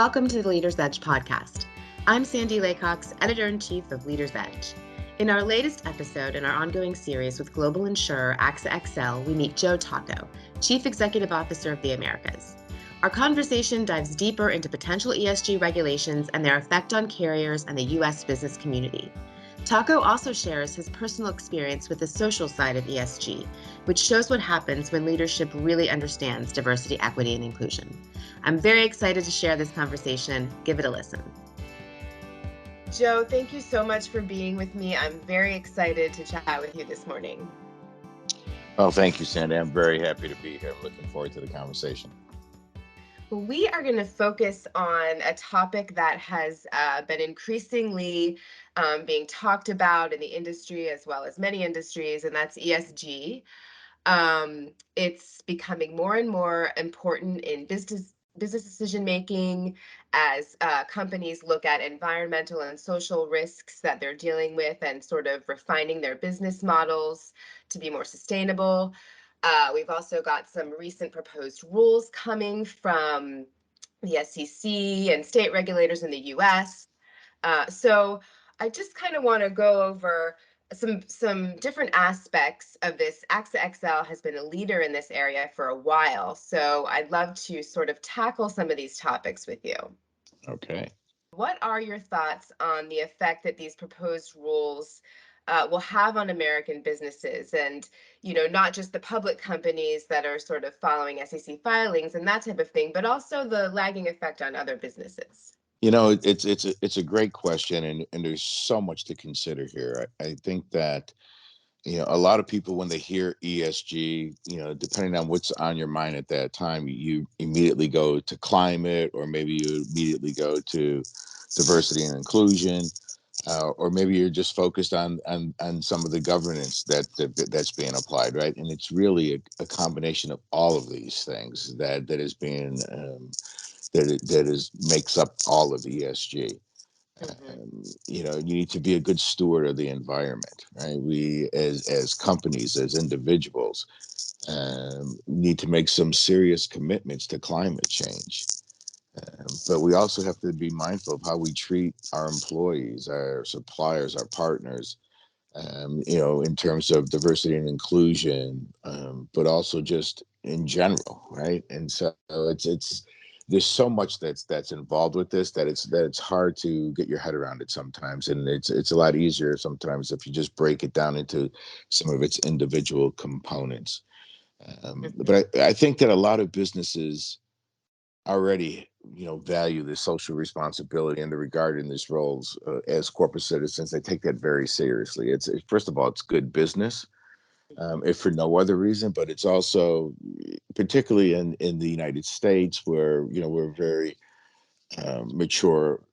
Welcome to the Leader's Edge podcast. I'm Sandy Laycox, Editor-in-Chief of Leader's Edge. In our latest episode in our ongoing series with global insurer AXA XL, we meet Joe Tocco, Chief Executive Officer of the Americas. Our conversation dives deeper into potential ESG regulations and their effect on carriers and the U.S. business community. Tocco also shares his personal experience with the social side of ESG, which shows what happens when leadership really understands diversity, equity, and inclusion. I'm very excited to share this conversation. Give it a listen. Joe, thank you so much for being with me. I'm very excited to chat with you this morning. Oh, thank you, Sandy. I'm very happy to be here. I'm looking forward to the conversation. We are going to focus on a topic that has been increasingly being talked about in the industry as well as many industries, and that's ESG. It's becoming more and more important in business decision making as companies look at environmental and social risks that they're dealing with and sort of refining their business models to be more sustainable. We've also got some recent proposed rules coming from the SEC and state regulators in the US. So I just kind of want to go over some different aspects of this. AXA XL has been a leader in this area for a while, so I'd love to sort of tackle some of these topics with you. Okay. What are your thoughts on the effect that these proposed rules will have on American businesses, and not just the public companies that are sort of following SEC filings and that type of thing, but also the lagging effect on other businesses? It's a great question, and there's so much to consider here. I think that a lot of people, when they hear ESG, depending on what's on your mind at that time, you immediately go to climate, or maybe you immediately go to diversity and inclusion, or maybe you're just focused on some of the governance that's being applied, right? And it's really a combination of all of these things that is being makes up all of ESG. You need to be a good steward of the environment, right? We, as companies, as individuals, need to make some serious commitments to climate change. But we also have to be mindful of how we treat our employees, our suppliers, our partners, in terms of diversity and inclusion, but also just in general, right? And so it's there's so much that's involved with this that it's hard to get your head around it sometimes, and it's a lot easier sometimes if you just break it down into some of its individual components. But I think that a lot of businesses already value the social responsibility and the regard in these roles as corporate citizens. They take that very seriously. It's first of all, it's good business, if for no other reason, but it's also, particularly in the United States, where we're a very mature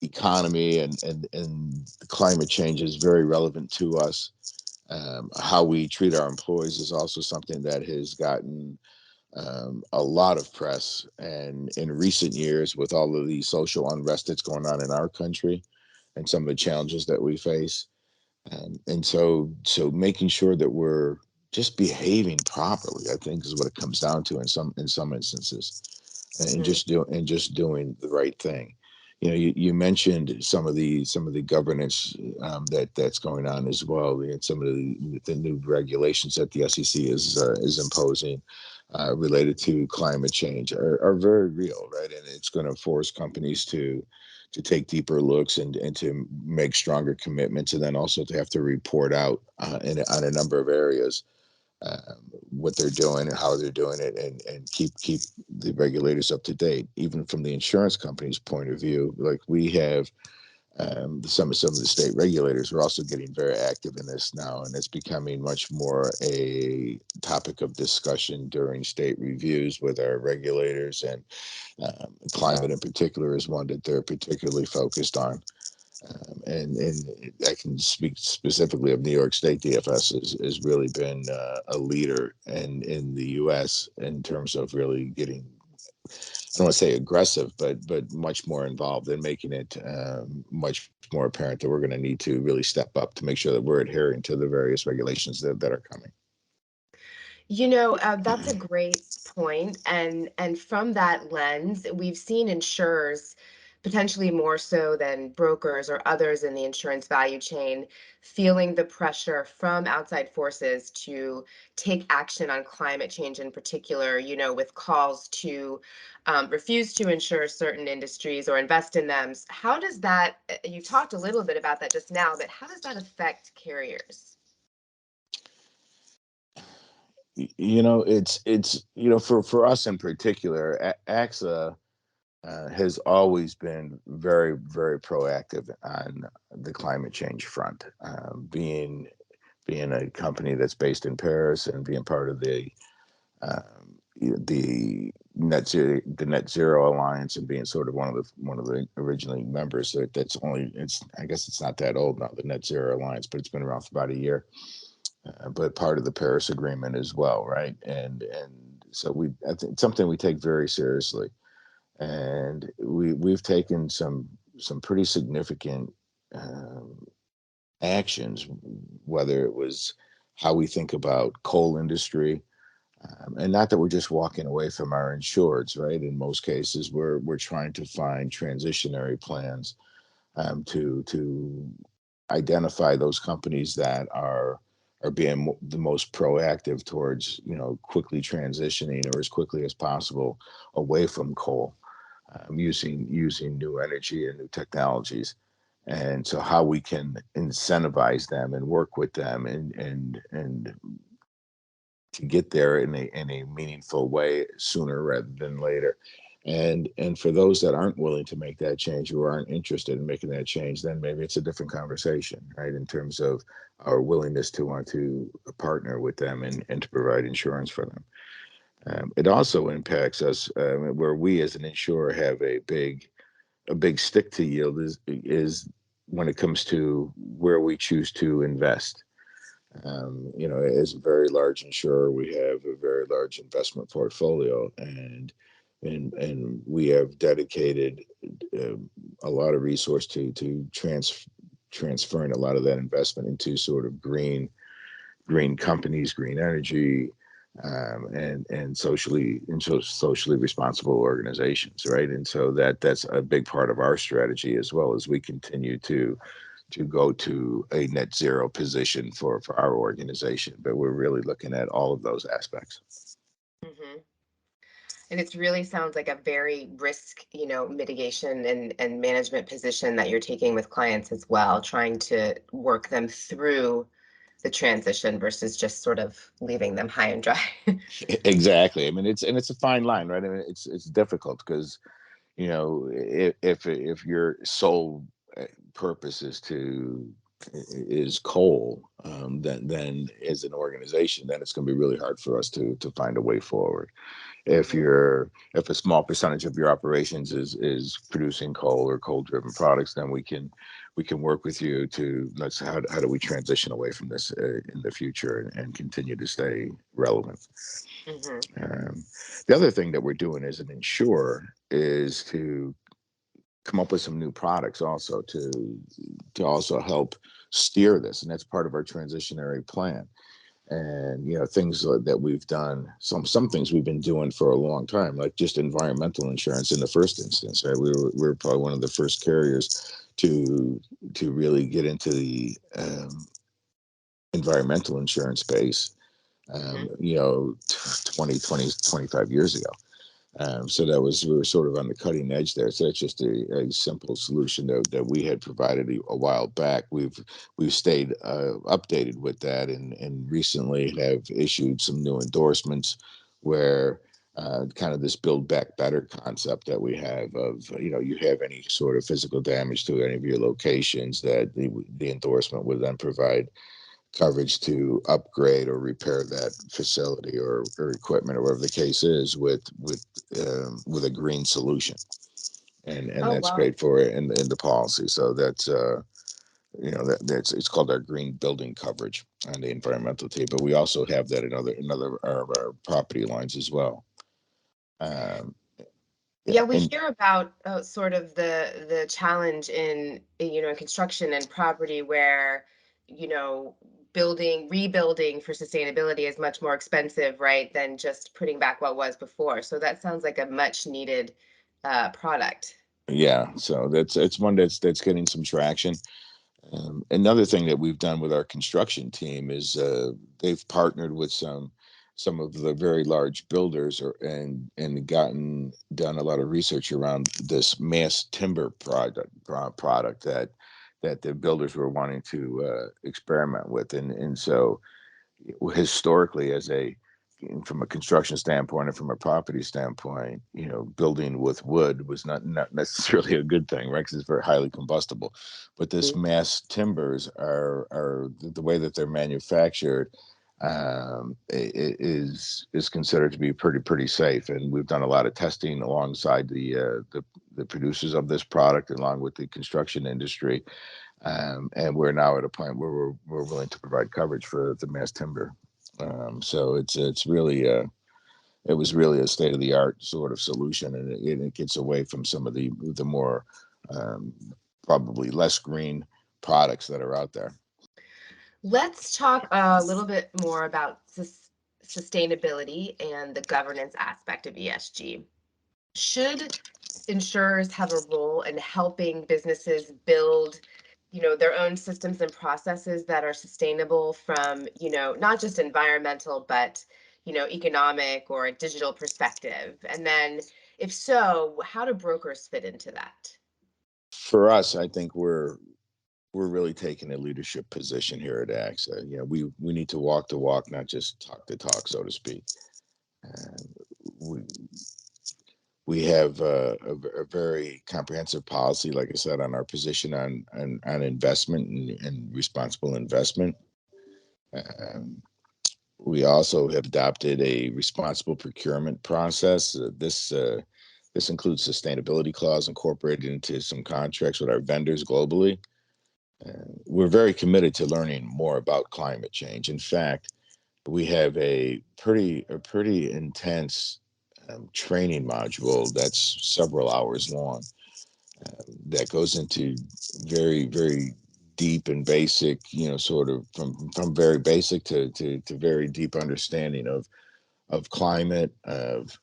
economy, and climate change is very relevant to us. How we treat our employees is also something that has gotten a lot of press, and in recent years, with all of the social unrest that's going on in our country and some of the challenges that we face, and so making sure that we're just behaving properly, I think, is what it comes down to in some instances, and just doing the right thing. You mentioned some of the governance that's going on as well, and some of the new regulations that the SEC is imposing related to climate change are very real, right? And it's going to force companies to take deeper looks and to make stronger commitments, and then also to have to report out on a number of areas what they're doing and how they're doing it, and keep the regulators up to date. Even from the insurance company's point of view, like we have some of the state regulators are also getting very active in this now, and it's becoming much more a topic of discussion during state reviews with our regulators, and climate in particular is one that they're particularly focused on. And I can speak specifically of New York State. DFS has really been a leader in the U.S. in terms of really getting, I don't want to say aggressive, but much more involved in making it much more apparent that we're going to need to really step up to make sure that we're adhering to the various regulations that are coming. That's a great point, and from that lens, we've seen insurers, potentially more so than brokers or others in the insurance value chain, feeling the pressure from outside forces to take action on climate change in particular, with calls to refuse to insure certain industries or invest in them. How does that, you talked a little bit about that just now, but how does that affect carriers? It's for us in particular, AXA has always been very, very proactive on the climate change front. Being a company that's based in Paris and being part of the Net Zero Alliance, and being sort of one of the originally members. That's only, it's, I guess it's not that old now, the Net Zero Alliance, but it's been around for about a year. But part of the Paris Agreement as well, right? And so I think it's something we take very seriously, and we've taken some pretty significant um, actions, whether it was how we think about coal industry, and not that we're just walking away from our insureds, right? In most cases, we're trying to find transitionary plans, to identify those companies that are being the most proactive towards, quickly transitioning, or as quickly as possible, away from coal, using new energy and new technologies. And so how we can incentivize them and work with them, and to get there in a meaningful way sooner rather than later. And for those that aren't willing to make that change, who aren't interested in making that change, then maybe it's a different conversation, right? In terms of our willingness to want to partner with them, and to provide insurance for them. It also impacts us, where we as an insurer have a big stick to yield, is when it comes to where we choose to invest. As a very large insurer, we have a very large investment portfolio, and we have dedicated uh, a lot of resource to transferring a lot of that investment into sort of green companies, green energy, and socially responsible organizations, right? And so that's a big part of our strategy, as well as we continue to go to a net zero position for our organization. But we're really looking at all of those aspects. Hmm. And it really sounds like a very risk, mitigation and management position that you're taking with clients as well, trying to work them through the transition versus just sort of leaving them high and dry. Exactly. I mean, it's a fine line, right? I mean, it's difficult because, if your sole purpose is coal, then as an organization, then it's going to be really hard for us to find a way forward. Hmm. If a small percentage of your operations is producing coal or coal driven products, then we can work with you to, let's how do we transition away from this in the future, and continue to stay relevant. Hmm. um, the other thing that we're doing as an insurer is to come up with some new products, also to also help steer this, and that's part of our transitionary plan. And things that we've done, some things we've been doing for a long time, like just environmental insurance in the first instance, right? We were probably one of the first carriers to really get into the environmental insurance space, Hmm. 25 years ago. So we were sort of on the cutting edge there. So that's just a simple solution that we had provided a while back. We've stayed updated with that, and recently have issued some new endorsements, where kind of this build back better concept that we have of, you have any sort of physical damage to any of your locations, that the endorsement would then provide coverage to upgrade or repair that facility, or equipment, or whatever the case is, with a green solution, and Oh, that's wow. paid for in the policy. So that's that's it's called our green building coverage on the environmental team. But we also have that in other of our property lines as well. Um, yeah, Yeah, we and hear about sort of the challenge in construction and property where, you know rebuilding for sustainability is much more expensive, right, than just putting back what was before. So that sounds like a much needed product. Yeah, so that's it's one that's getting some traction. Another thing that we've done with our construction team is they've partnered with some of the very large builders, and gotten done a lot of research around this mass timber product that the builders were wanting to experiment with, and so historically, as a from a construction standpoint and from a property standpoint, building with wood was not necessarily a good thing, right? Because it's very highly combustible. But this mass timbers are the way that they're manufactured, is considered to be pretty safe. And we've done a lot of testing alongside the producers of this product, along with the construction industry, and we're now at a point where we're willing to provide coverage for the mass timber. So it's really it was really a state of the art sort of solution, and it gets away from some of the more um, probably less green products that are out there. Let's talk a little bit more about sustainability and the governance aspect of ESG. Should insurers have a role in helping businesses build, their own systems and processes that are sustainable from, not just environmental, but, economic or a digital perspective? And then if so, how do brokers fit into that? For us, I think we're really taking a leadership position here at AXA. We need to walk the walk, not just talk the talk, so to speak. And we we have a very comprehensive policy, like I said, on our position on investment and responsible investment. Um, we also have adopted a responsible procurement process. This includes sustainability clause incorporated into some contracts with our vendors globally. We're very committed to learning more about climate change. In fact, we have a pretty intense training module that's several hours long, that goes into very deep and basic, sort of from very basic to very deep understanding of climate, of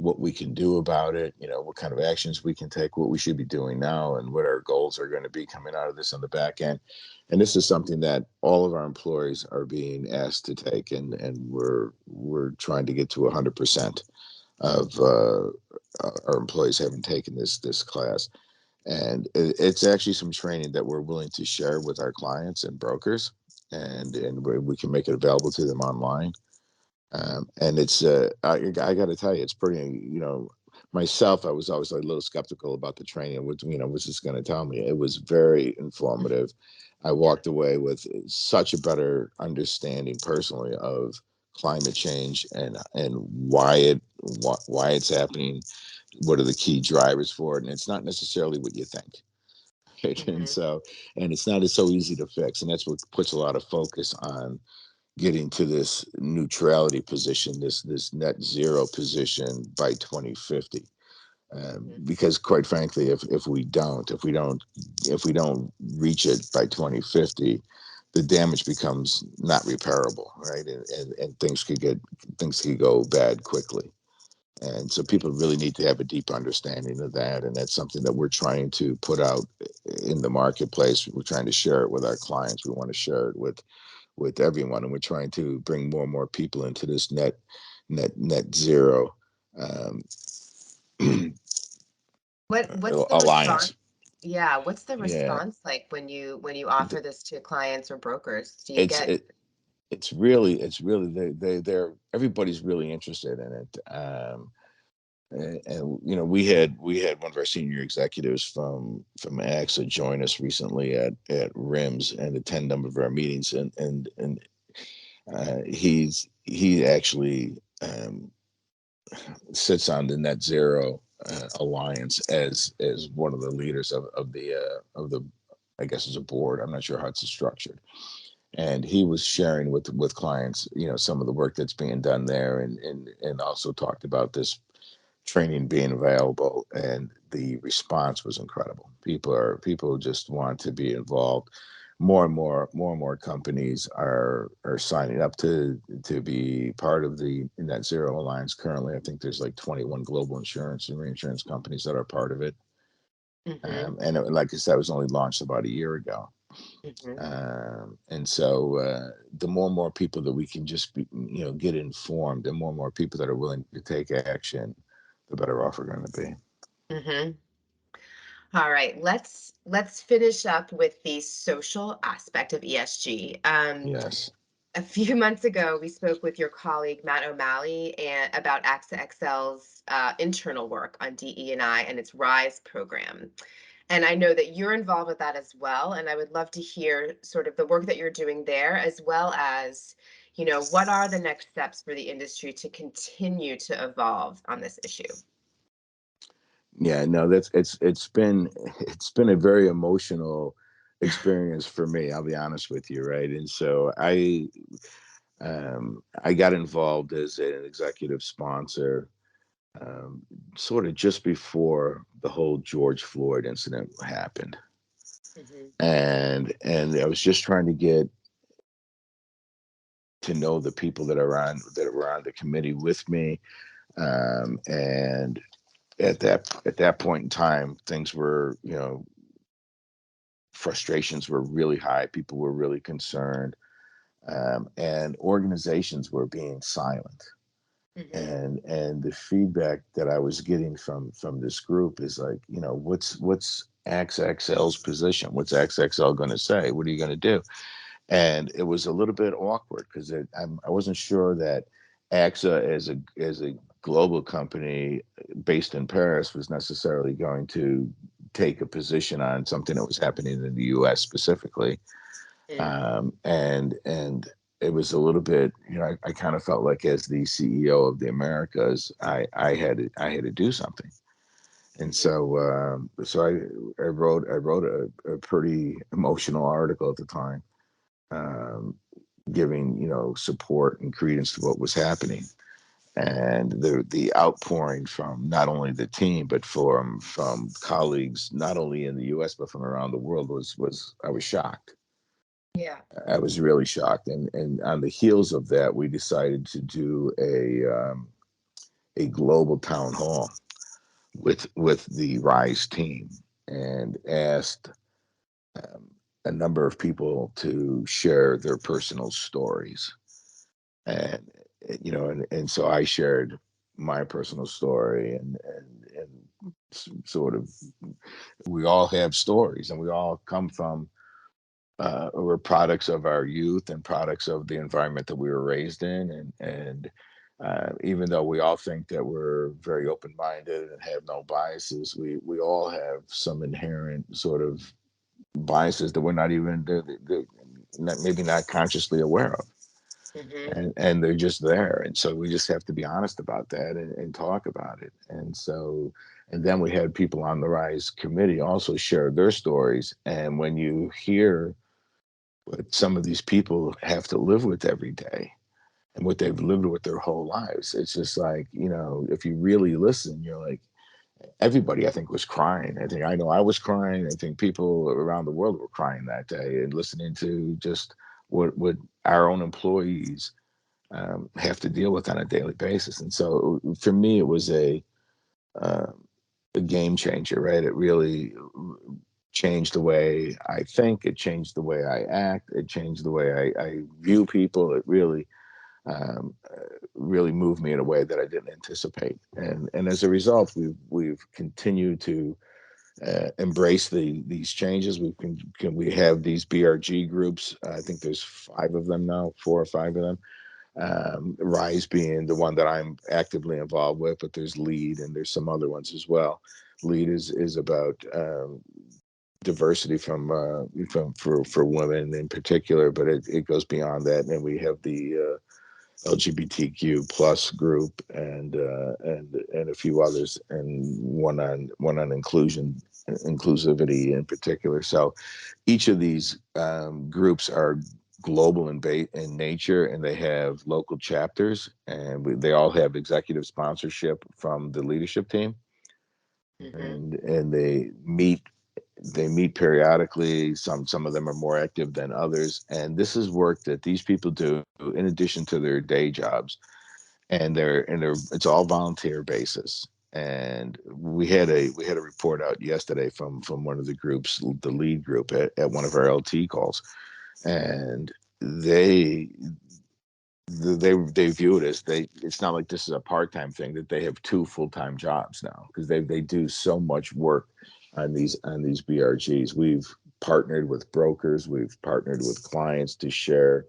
what we can do about it, what kind of actions we can take, what we should be doing now, and what our goals are going to be coming out of this on the back end. And this is something that all of our employees are being asked to take, and we're trying to get to 100% of our employees having taken this class. And it's actually some training that we're willing to share with our clients and brokers, and we can make it available to them online. And it's I got to tell you, it's pretty, myself, I was always a little skeptical about the training. What's this going to tell me? It was very informative. I Yeah. walked away with such a better understanding personally of climate change, and why it's happening, what are the key drivers for it, and it's not necessarily what you think. Right? And Hmm. so, and it's not so easy to fix, and that's what puts a lot of focus on getting to this neutrality position, this net zero position by 2050. Hmm. Because quite frankly, if we don't reach it by 2050, the damage becomes not repairable, right? And things could go bad quickly. And so people Right. really need to have a deep understanding of that. And that's something that we're trying to put out in the marketplace. We're trying to share it with our clients. We want to share it with everyone. And we're trying to bring more and more people into this net zero um, What's the response? alliance. Yeah, what's the Yeah, response like when you offer this to clients or brokers? Do you it's get? it, it's really they're everybody's really interested in it. And we had one of our senior executives from AXA join us recently at RIMS and attend a number of our meetings, and he actually sits on the net zero alliance as one of the leaders of the I guess as a board. I'm not sure how it's structured. And he was sharing with clients, some of the work that's being done there, and also talked about this training being available, and the response was incredible. People just want to be involved. more and more companies are signing up to be part of the Net Zero Alliance. Currently, I think there's like 21 global insurance and reinsurance companies that are part of it. Mm-hmm. And like I said, it was only launched about a year ago. Mm-hmm. And so the more and more people that we can just be, get informed, and more people that are willing to take action, the better off we're going to be. Mm-hmm. All right, let's finish up with the social aspect of ESG. Yes. A few months ago, we spoke with your colleague Matt O'Malley and about AXA XL's internal work on DE&I and its RISE program. And I know that you're involved with that as well. And I would love to hear sort of the work that you're doing there, as well as, what are the next steps for the industry to continue to evolve on this issue? Yeah, no, it's been a very emotional experience for me. I'll be honest with you, right? And so I got involved as an executive sponsor, um, sort of just before the whole George Floyd incident happened, Hmm. and I was just trying to get to know the people that were on the committee with me, and at that point in time, things were, frustrations were really high. People were really concerned, and organizations were being silent. Hmm. And the feedback that I was getting from this group is like, what's AXA XL's position? What's AXA XL going to say? What are you going to do? And it was a little bit awkward because I wasn't sure that AXA as a global company based in Paris was necessarily going to take a position on something that was happening in the U.S. specifically, and it was a little bit, I kind of felt like as the CEO of the Americas, I had to do something, and Hmm. so I wrote a pretty emotional article at the time, um, giving support and credence to what was happening, and the outpouring from not only the team but from colleagues not only in the U.S. but from around the world was I was shocked. Yeah. I was really shocked, and on the heels of that, we decided to do a global town hall with the Rise team, and asked um, a number of people to share their personal stories, and and so I shared my personal story, and sort of, we all have stories, and we all come from we're products of our youth and products of the environment that we were raised in, and even though we all think that we're very open-minded and have no biases, we all have some inherent sort of biases that we're not even maybe not consciously aware of, Hmm. and they're just there, and so we just have to be honest about that, and talk about it. And then we had people on the Rise committee also share their stories, and when you hear what some of these people have to live with every day and what they've lived with their whole lives, it's just like, if you really listen, you're like, everybody, I think, was crying. I know I was crying. I think people around the world were crying that day, and listening to just what our own employees have to deal with on a daily basis. And so for me, it was uh, a game changer, right? It really changed the way I think. It changed the way I act. It changed the way I view people. It really moved me in a way that I didn't anticipate. And as a result, we've continued to embrace these changes. We have these BRG groups. I think there's 5 of them now, 4 or 5 of them. Rise being the one that I'm actively involved with, but there's Lead and there's some other ones as well. Lead is about diversity for women in particular, but it goes beyond that. And then we have the LGBTQ plus group, and a few others, and one on inclusivity in particular. So each of these groups are global in nature, and they have local chapters, and they all have executive sponsorship from the leadership team, Hmm. and they meet They meet periodically. Some of them are more active than others, and this is work that these people do in addition to their day jobs, and they're it's all volunteer basis. And we had a report out yesterday from one of the groups, the lead group at one of our LT calls, and they they view it as it's not like this is a part-time thing, that they have two full-time jobs now, because they do so much work on these BRGs. We've partnered with brokers, we've partnered with clients to share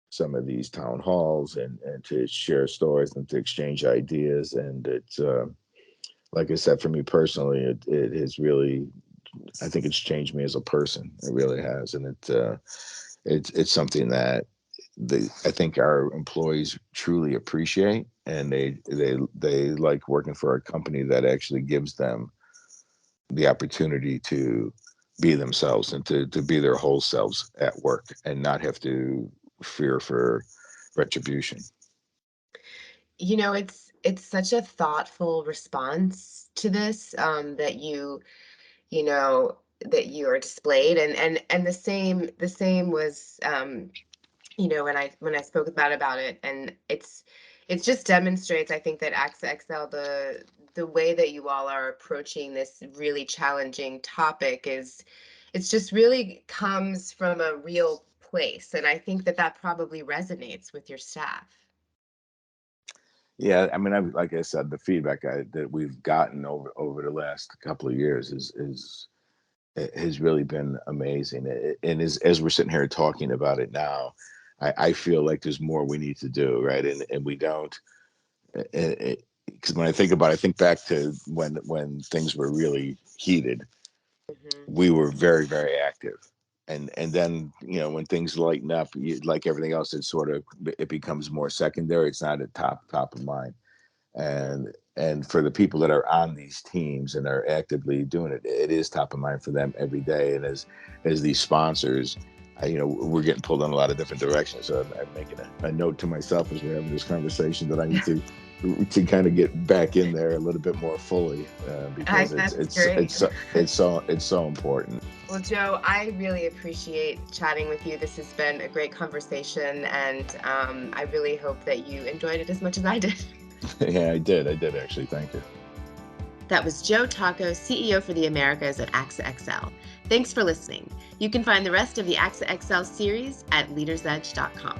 some of these town halls, and to share stories and to exchange ideas. And it's like I said, for me personally, it has really, I think it's changed me as a person. It really has. And it's something that I think our employees truly appreciate, and they like working for a company that actually gives them the opportunity to be themselves, and to be their whole selves at work, and not have to fear for retribution. It's such a thoughtful response to this, that you know that you are displayed, and the same was, when I spoke about it, and it just demonstrates, I think, that AXA XL, the way that you all are approaching this really challenging topic, it's just really comes from a real place, and I think that probably resonates with your staff. Yeah, I mean, like I said, the feedback that we've gotten over the last couple of years is has really been amazing. And as we're sitting here talking about it now, I feel like there's more we need to do, right? And we don't. Because when I think about it, I think back to when things were really heated. Hmm. We were very, very active. And then, when things lighten up, like everything else, it becomes more secondary. It's not at top of mind. Hmm. And for the people that are on these teams and are actively doing it, it is top of mind for them every day. And as these sponsors, we're getting pulled in a lot of different directions. So I'm making a note to myself as we're having this conversation, that I need to kind of get back in there a little bit more fully, because That's great. it's so important. Well, Joe, I really appreciate chatting with you. This has been a great conversation, and I really hope that you enjoyed it as much as I did. Yeah, I did actually. Thank you. That was Joe Tocco, CEO for the Americas at AXA XL. Thanks for listening. You can find the rest of the AXA XL series at leadersedge.com.